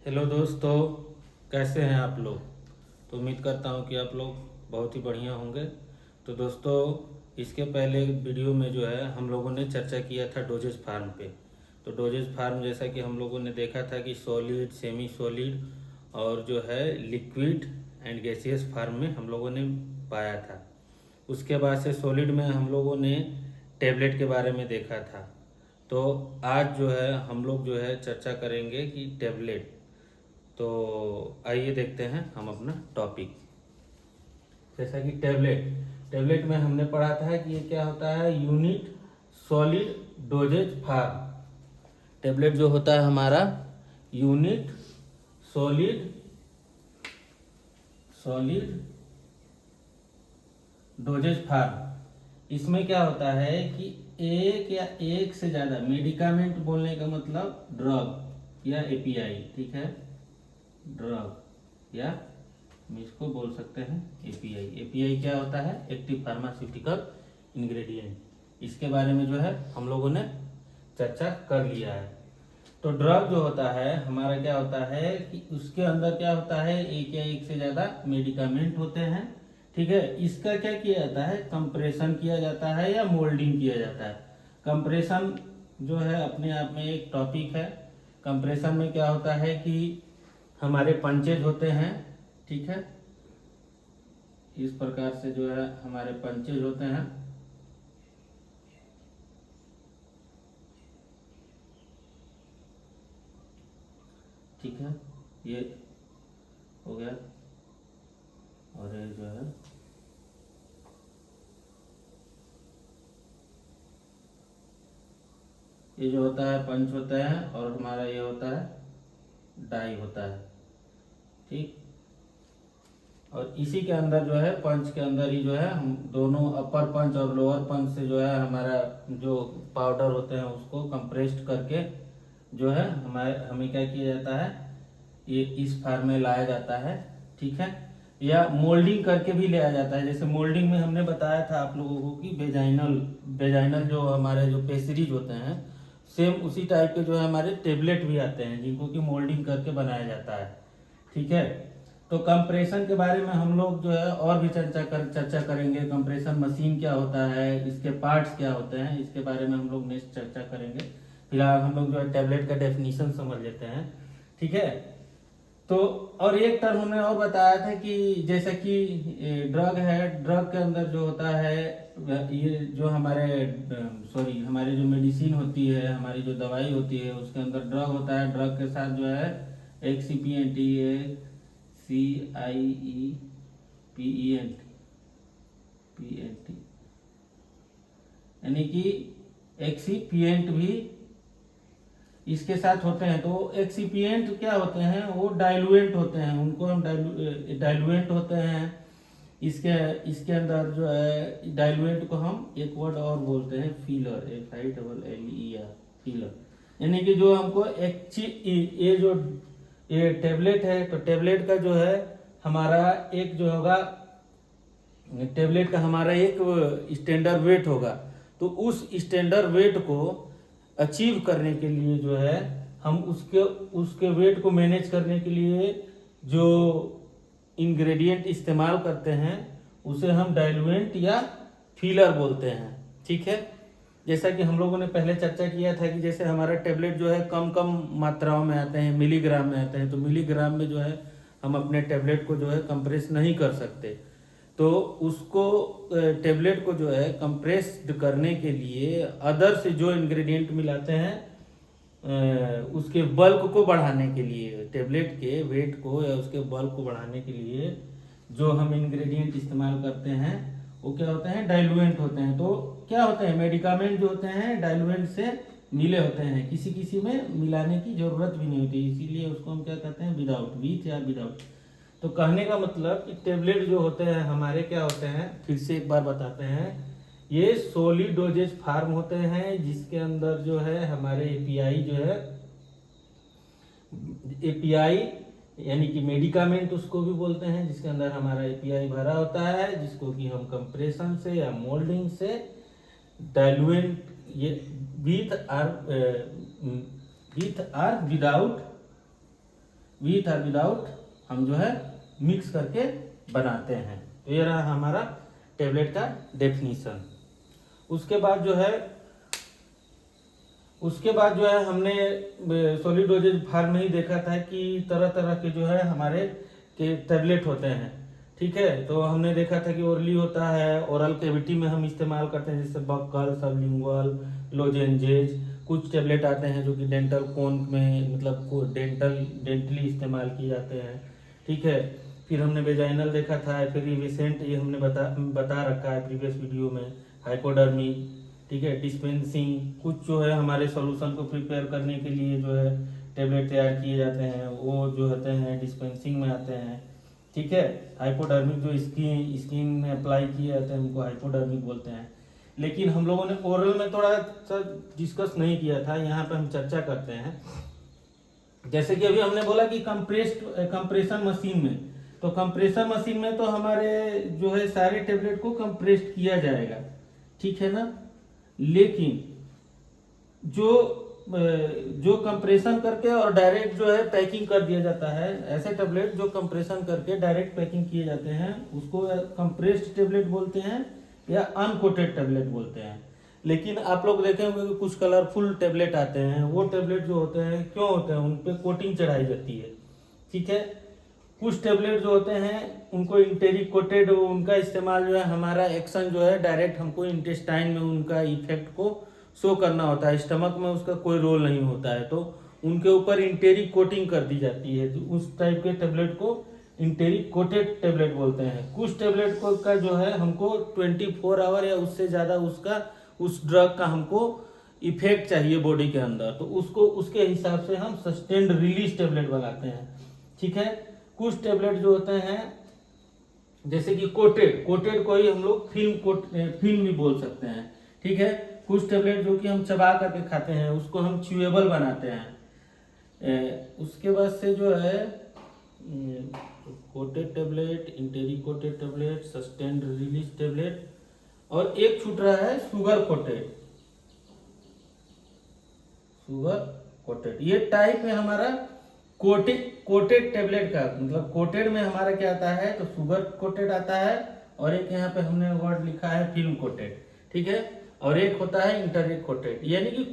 Hello दोस्तों, कैसे हैं आप लोग। तो उम्मीद करता हूं कि आप लोग बहुत ही बढ़िया होंगे। तो दोस्तों, इसके पहले वीडियो में जो है हम लोगों ने चर्चा किया था डोजेज फार्म पे। तो डोजेज फार्म जैसा कि हम लोगों ने देखा था कि सॉलिड, सेमी सॉलिड और जो है लिक्विड एंड गैसियस फार्म में हम लोगों ने पाया था। उसके बाद से सॉलिड में हम लोगों ने टेबलेट के बारे में देखा था। तो आज जो है हम लोग जो है चर्चा करेंगे कि टेबलेट। तो आइए देखते हैं हम अपना टॉपिक। जैसा कि टेबलेट टेबलेट में हमने पढ़ा था कि ये क्या होता है, unit solid dosage form. Tablet जो होता है हमारा unit solid solid dosage form. इसमें क्या होता है कि एक या एक से ज़्यादा मेडिकामेंट, बोलने का मतलब ड्रग या एपीआई, ठीक है, ड्रग या हम इसको बोल सकते हैं एपीआई। एपीआई क्या होता है, एक्टिव फार्मास्यूटिकल इंग्रेडिएंट। इसके बारे में जो है हम लोगों ने चर्चा कर लिया है। तो ड्रग जो होता है हमारा क्या होता है कि उसके अंदर क्या होता है, एक या एक से ज़्यादा मेडिकामेंट होते हैं, ठीक है। इसका क्या किया जाता है, कंप्रेशन किया जाता है या मोल्डिंग किया जाता है। कंप्रेशन जो है अपने आप में एक टॉपिक है। कंप्रेशन में क्या होता है कि हमारे पंचेज होते हैं, ठीक है, इस प्रकार से जो है हमारे पंचेज होते हैं, ठीक है, ये हो गया। और ये जो है ये जो होता है पंच होता है, और हमारा ये होता है डाई होता है, ठीक। और इसी के अंदर जो है पंच के अंदर ही जो है हम दोनों अपर पंच और लोअर पंच से जो है हमारा जो पाउडर होते हैं उसको कंप्रेस्ड करके जो है हमें क्या किया जाता है, ये इस फार्म में लाया जाता है, ठीक है। या मोल्डिंग करके भी लिया जाता है। जैसे मोल्डिंग में हमने बताया था आप लोगों को कि वेजाइनल वेजाइनल जो हमारे जो पेसरीज होते हैं, सेम उसी टाइप के जो है हमारे टेबलेट भी आते हैं जिनको कि मोल्डिंग करके बनाया जाता है, ठीक है। तो कंप्रेशन के बारे में हम लोग जो है और भी चर्चा करेंगे। कंप्रेशन मशीन क्या होता है, इसके पार्ट्स क्या होते हैं, इसके बारे में हम लोग नेक्स्ट चर्चा करेंगे। फिलहाल हम लोग जो है टेबलेट का डेफिनेशन समझ लेते हैं, ठीक है। तो और एक टर्म हमने और बताया था कि जैसे कि ड्रग है, ड्रग के अंदर जो होता है ये जो हमारे हमारी जो मेडिसिन होती है, हमारी जो दवाई होती है उसके अंदर ड्रग होता है। ड्रग के साथ जो है एक्सीपिएंट, CIEPENT यानी कि एक्सीपिएंट भी इसके साथ होते हैं। तो एक्सीपिएंट क्या होते हैं, वो डाइलुएंट होते हैं, उनको हम डाइलुएंट होते हैं। इसके इसके अंदर जो है डाइलुएंट को हम एक वर्ड और बोलते हैं फीलर, FILLER, फीलर। यानी कि जो हमको ये जो ये टेबलेट है, तो टेबलेट का जो है हमारा एक जो होगा, टेबलेट का हमारा एक स्टैंडर्ड वेट होगा। तो उस स्टैंडर्ड वेट को अचीव करने के लिए जो है हम उसके उसके वेट को मैनेज करने के लिए जो इंग्रेडिएंट इस्तेमाल करते हैं उसे हम डाइलुएंट या फीलर बोलते हैं, ठीक है। जैसा कि हम लोगों ने पहले चर्चा किया था कि जैसे हमारा टेबलेट जो है कम कम मात्राओं में आते हैं, मिलीग्राम में आते हैं। तो मिलीग्राम में जो है हम अपने टेबलेट को जो है कंप्रेस नहीं कर सकते। तो उसको टेबलेट को जो है कंप्रेस्ड करने के लिए अदर से जो इंग्रेडिएंट मिलाते हैं, उसके बल्क को बढ़ाने के लिए, टेबलेट के वेट को या उसके बल्क को बढ़ाने के लिए जो हम इंग्रेडिएंट इस्तेमाल करते हैं वो क्या होते हैं, डाइलुएंट होते हैं। तो क्या होते हैं, मेडिकामेंट जो होते हैं डाइलुएंट से मिले होते हैं, किसी किसी में मिलाने की जरूरत भी नहीं होती, इसीलिए उसको हम क्या कहते हैं, विदाउट, विथ या विदाउट। तो कहने का मतलब कि टेबलेट जो होते हैं हमारे क्या होते हैं, फिर से एक बार बताते हैं, ये सॉलिड डोजेज फार्म होते हैं जिसके अंदर जो है हमारे एपीआई जो है, एपीआई यानी कि मेडिकामेंट उसको भी बोलते हैं, जिसके अंदर हमारा एपीआई भरा होता है, जिसको कि हम कंप्रेशन से या मोल्डिंग से डाइलुएंट, ये विथ आर विदाउट विथ और विदाउट हम जो है मिक्स करके बनाते हैं। तो ये रहा हमारा टेबलेट का डेफिनीशन। उसके बाद जो है हमने सॉलिड डोजेज फार्म में ही देखा था कि तरह तरह के जो है हमारे के टेबलेट होते हैं, ठीक है। तो हमने देखा था कि ओरली होता है, ओरल कैविटी में हम इस्तेमाल करते हैं, जैसे बक्कल, सबलिंगुअल, लोजेंजेज। कुछ टेबलेट आते हैं जो कि डेंटल कोन में मतलब डेंटली इस्तेमाल किए जाते हैं, ठीक है। फिर हमने वेजाइनल देखा था, फिर रिसेंट ये हमने बता रखा है प्रीवियस वीडियो में, हाइपोडर्मी, ठीक है। डिस्पेंसिंग, कुछ जो है हमारे सॉल्यूशन को प्रिपेयर करने के लिए जो है टेबलेट तैयार किए जाते हैं, वो जो होते हैं डिस्पेंसिंग में आते हैं, ठीक है। हाइपोडर्मिक जो स्किन में अप्लाई किए जाते हैं उनको हाइपोडर्मिक बोलते हैं। लेकिन हम लोगों ने ओरल में थोड़ा सा डिस्कस नहीं किया था, यहाँ पे हम चर्चा करते हैं। जैसे कि अभी हमने बोला कि कंप्रेशन मशीन में, तो कंप्रेशन मशीन में तो हमारे जो है सारे टेबलेट को कंप्रेस्ड किया जाएगा, ठीक है ना। लेकिन जो कंप्रेशन करके और डायरेक्ट जो है पैकिंग कर दिया जाता है, ऐसे टेबलेट जो कंप्रेशन करके डायरेक्ट पैकिंग किए जाते हैं उसको कंप्रेस्ड टेबलेट बोलते हैं या अनकोटेड टेबलेट बोलते हैं। लेकिन आप लोग देखे होंगे कि कुछ कलरफुल टेबलेट आते हैं, वो टेबलेट जो होते हैं क्यों होते हैं, उन पे कोटिंग चढ़ाई जाती है, ठीक है। कुछ टेबलेट जो होते हैं उनको इंटेरिक कोटेड, उनका इस्तेमाल जो है हमारा एक्शन जो है डायरेक्ट हमको इंटेस्टाइन में उनका इफेक्ट को शो करना होता है, स्टमक में उसका कोई रोल नहीं होता है, तो उनके ऊपर इंटेरिक कोटिंग कर दी जाती है। तो उस टाइप के टेबलेट को इंटेरिक कोटेड टेबलेट बोलते हैं। कुछ टेबलेट को का जो है हमको 24 आवर या उससे ज़्यादा उस ड्रग का हमको इफेक्ट चाहिए बॉडी के अंदर, तो उसको उसके हिसाब से हम सस्टेन्ड रिलीज टेबलेट बनाते हैं, ठीक है। कुछ टेबलेट जो होते हैं जैसे कि कोटेड को ही हम लोग फिल्म भी बोल सकते हैं, ठीक है। कुछ टेबलेट जो कि हम चबा करके खाते हैं उसको हम च्यूएबल बनाते हैं। उसके बाद से जो है coated tablet, enteric coated tablet, sustained release tablet, और एक छूट रहा है शुगर कोटेड। ये टाइप है हमारा कोटेड टेबलेट का। मतलब कोटेड में हमारा क्या आता है, तो शुगर कोटेड आता है, और एक यहाँ पे हमने वर्ड लिखा है फिल्म कोटेड, ठीक है। और एक होता है इंटरिक कोटेड, यानी कि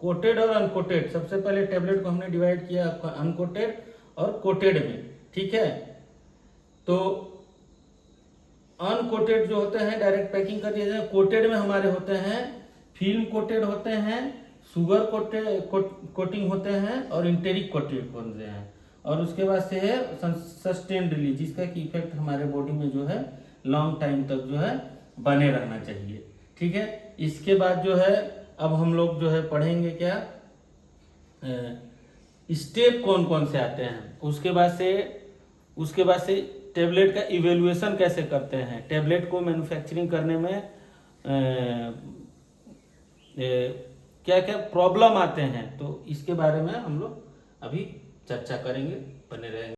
कोटेड और अनकोटेड। सबसे पहले टेबलेट को हमने डिवाइड किया अनकोटेड और कोटेड में, ठीक है। तो अनकोटेड जो होते हैं डायरेक्ट पैकिंग कर दिया जाए, कोटेड में हमारे होते हैं फिल्म कोटेड होते हैं, शुगर कोटिंग होते हैं, और इंटेरिक कोटेड होते हैं। और उसके बाद से है सस्टेन्ड रिलीज, जिसका की इफेक्ट हमारे बॉडी में जो है लॉन्ग टाइम तक जो है बने रहना चाहिए, ठीक है। इसके बाद जो है अब हम लोग जो है पढ़ेंगे क्या, स्टेप कौन कौन से आते हैं। उसके बाद से टेबलेट का इवेल्युएशन कैसे करते हैं, टेबलेट को मैन्युफैक्चरिंग करने में क्या क्या प्रॉब्लम आते हैं, तो इसके बारे में हम लोग अभी चर्चा करेंगे, बने रहेंगे।